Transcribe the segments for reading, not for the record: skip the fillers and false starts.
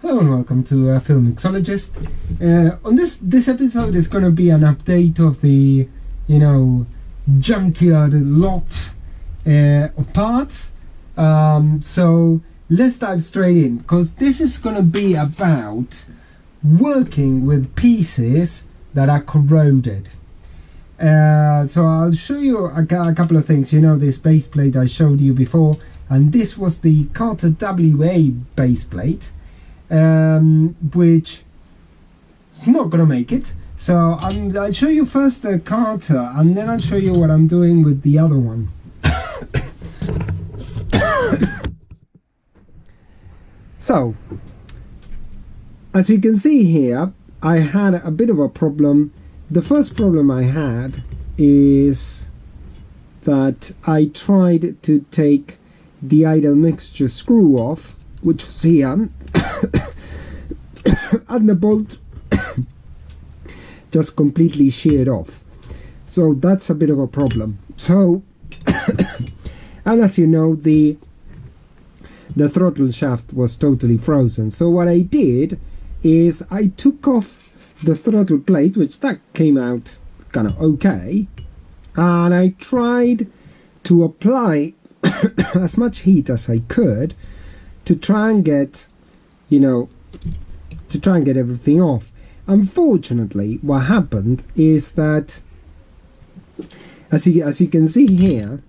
Hello and welcome to Film Mixologist. On this episode is going to be an update of the, Junkyard lot of parts. So let's dive straight in, because this is going to be about working with pieces that are corroded. So I'll show you a couple of things. This base plate I showed you before, and this was the Carter WA base plate. Which is not gonna make it. So I'll show you first the Carter, and then I'll show you what I'm doing with the other one. So, as you can see here, I had a bit of a problem. The first problem I had is that I tried to take the idle mixture screw off, which was here, and the bolt just completely sheared off. So that's a bit of a problem. So and as you know, the throttle shaft was totally frozen. So what I did is I took off the throttle plate, which that came out kind of okay, and I tried to apply as much heat as I could to try and get everything off. Unfortunately, what happened is that, as you can see here,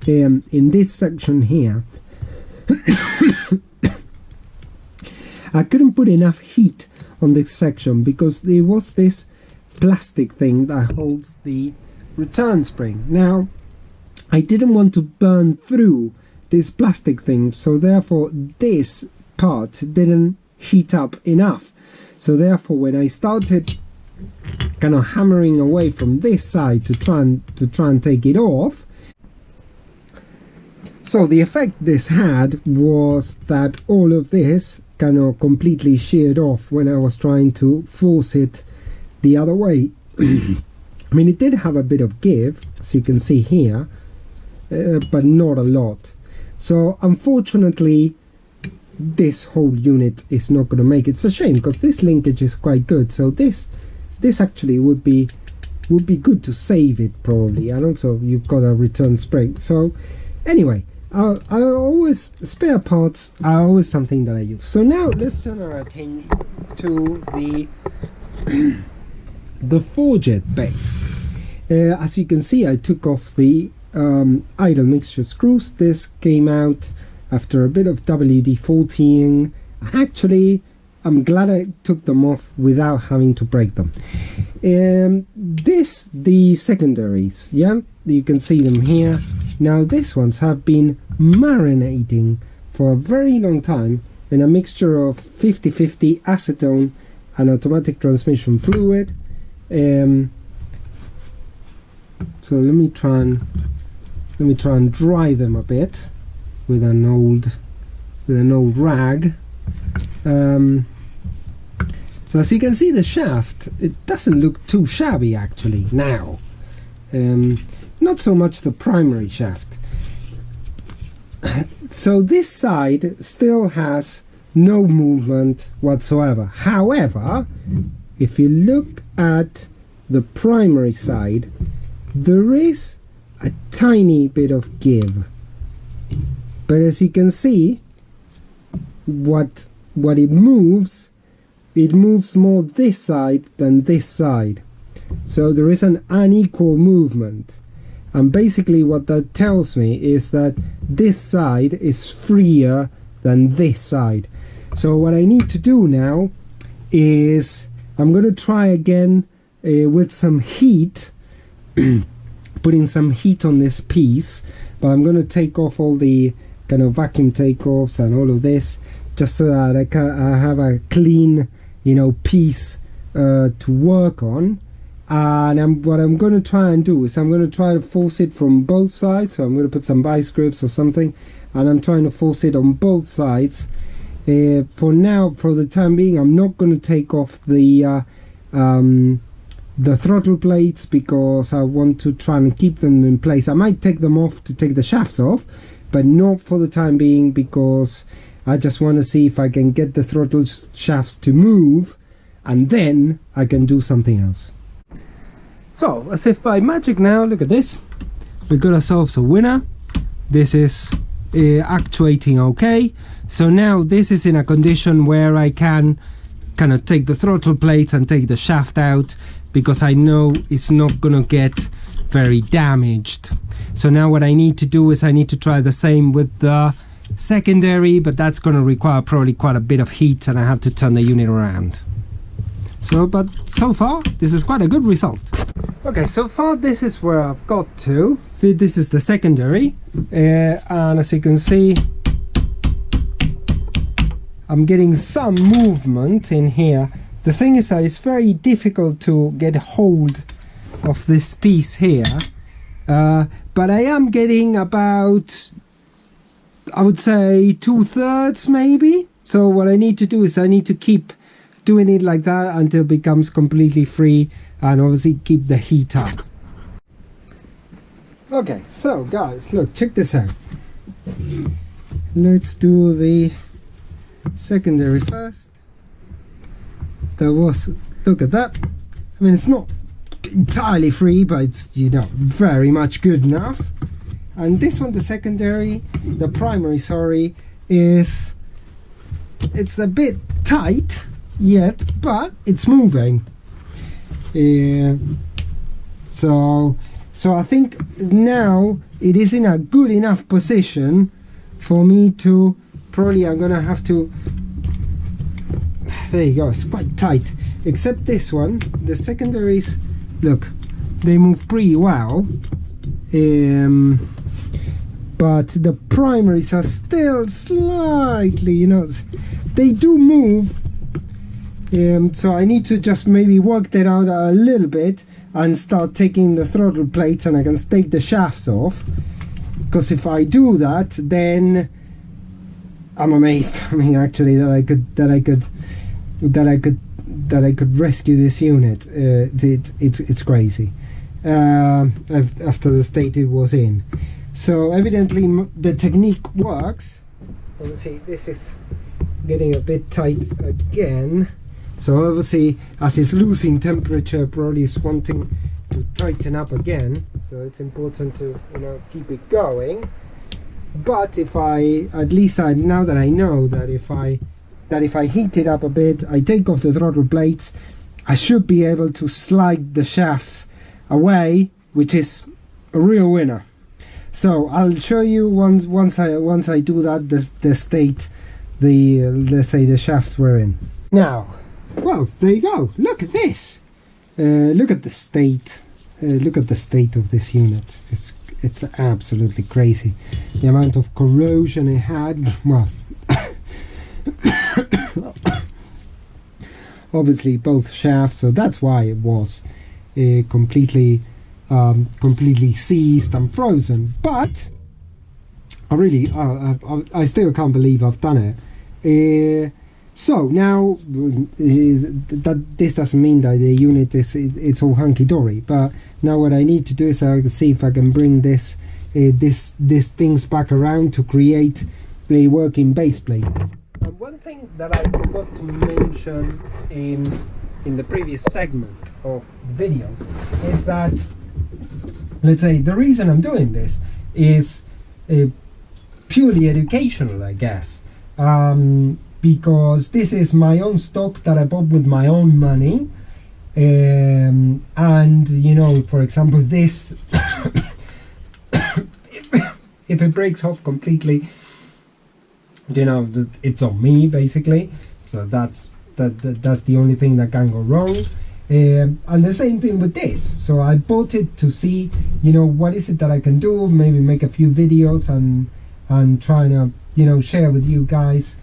in this section here, I couldn't put enough heat on this section because there was this plastic thing that holds the return spring. Now, I didn't want to burn through this plastic thing, so therefore this part didn't heat up enough. So therefore, when I started kind of hammering away from this side to try and take it off, so the effect this had was that all of this kind of completely sheared off when I was trying to force it the other way. I mean, it did have a bit of give, as you can see here, but not a lot. So unfortunately, this whole unit is not going to make it. It's a shame because this linkage is quite good. So this actually would be good to save it probably, and also you've got a return spring. So anyway, I always, spare parts are always something that I use. So now let's turn our attention to the forged base. As you can see, I took off the idle mixture screws. This came out after a bit of WD-40ing. Actually, I'm glad I took them off without having to break them. The secondaries, yeah, you can see them here. Now these ones have been marinating for a very long time in a mixture of 50-50 acetone and automatic transmission fluid. So let me try and dry them a bit with an old rag. So as you can see, the shaft, it doesn't look too shabby actually now. Not so much the primary shaft. So this side still has no movement whatsoever. However, if you look at the primary side, there is a tiny bit of give. But as you can see, what it moves more this side than this side. So there is an unequal movement. And basically what that tells me is that this side is freer than this side. So what I need to do now is I'm going to try again with some heat, putting some heat on this piece, but I'm going to take off all the kind of vacuum takeoffs and all of this, just so that I have a clean, piece to work on. And what I'm going to try and do is I'm going to try to force it from both sides. So I'm going to put some vice grips or something, and I'm trying to force it on both sides. For now, for the time being, I'm not going to take off the throttle plates because I want to try and keep them in place. I might take them off to take the shafts off, but not for the time being because I just want to see if I can get the throttle shafts to move, and then I can do something else. So, as if by magic now, look at this. We got ourselves a winner. This is actuating okay. So now this is in a condition where I can kind of take the throttle plates and take the shaft out, because I know it's not gonna get very damaged. So now what I need to do is I need to try the same with the secondary, but that's gonna require probably quite a bit of heat, and I have to turn the unit around. But so far this is quite a good result. Okay, so far this is where I've got to. See, this is the secondary, and as you can see, I'm getting some movement in here. The thing is that it's very difficult to get hold of this piece here, but I am getting about, I would say, 2/3 maybe. So what I need to do is I need to keep doing it like that until it becomes completely free, and obviously keep the heat up. Okay, so guys, look, check this out. Let's do the secondary first. Look at that. I mean, it's not entirely free, but it's, you know, very much good enough. And this one, the secondary, the primary, sorry, it's a bit tight yet, but it's moving. So I think now it is in a good enough position for me to, probably I'm gonna have to, there you go, it's quite tight, except this one, the secondaries, look, they move pretty well, but the primaries are still slightly, you know, they do move. So I need to just maybe work that out a little bit and start taking the throttle plates, and I can take the shafts off, because if I do that, then I'm amazed. I mean, actually, that I could rescue this unit. It's crazy after the state it was in. So evidently the technique works. Let's see, this is getting a bit tight again. So obviously, as it's losing temperature, probably is wanting to tighten up again. So it's important to, you know, keep it going. But if I, at least now that I know that if I heat it up a bit, I take off the throttle plates, I should be able to slide the shafts away, which is a real winner. So I'll show you once I do that the state let's say the shafts were in. Now, well, there you go. Look at this. Look at the state. Look at the state of this unit. It's absolutely crazy. The amount of corrosion it had. Well, obviously both shafts. So that's why it was completely seized and frozen. But I still can't believe I've done it. So now this doesn't mean that the unit it's all hunky-dory, but now what I need to do is I can see if I can bring this things back around to create a working base plate. And one thing that I forgot to mention in the previous segment of videos is that, let's say, the reason I'm doing this is purely educational, I guess. Because this is my own stock that I bought with my own money, and you know, for example, this if it breaks off completely, you know, it's on me basically. So that's the only thing that can go wrong. And the same thing with this. So I bought it to see, you know, what is it that I can do, maybe make a few videos and trying to, you know, share with you guys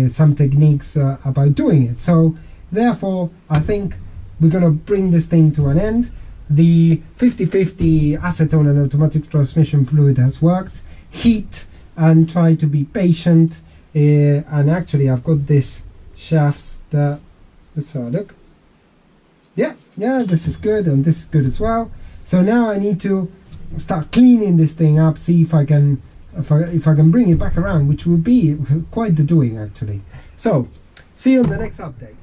some techniques about doing it. So therefore I think we're gonna bring this thing to an end. The 50/50 acetone and automatic transmission fluid has worked. Heat and try to be patient, and actually I've got this shafts that, let's have a look. Yeah, this is good, and this is good as well. So now I need to start cleaning this thing up, see if I can if I can bring it back around, which will be quite the doing actually. So see you on the next update.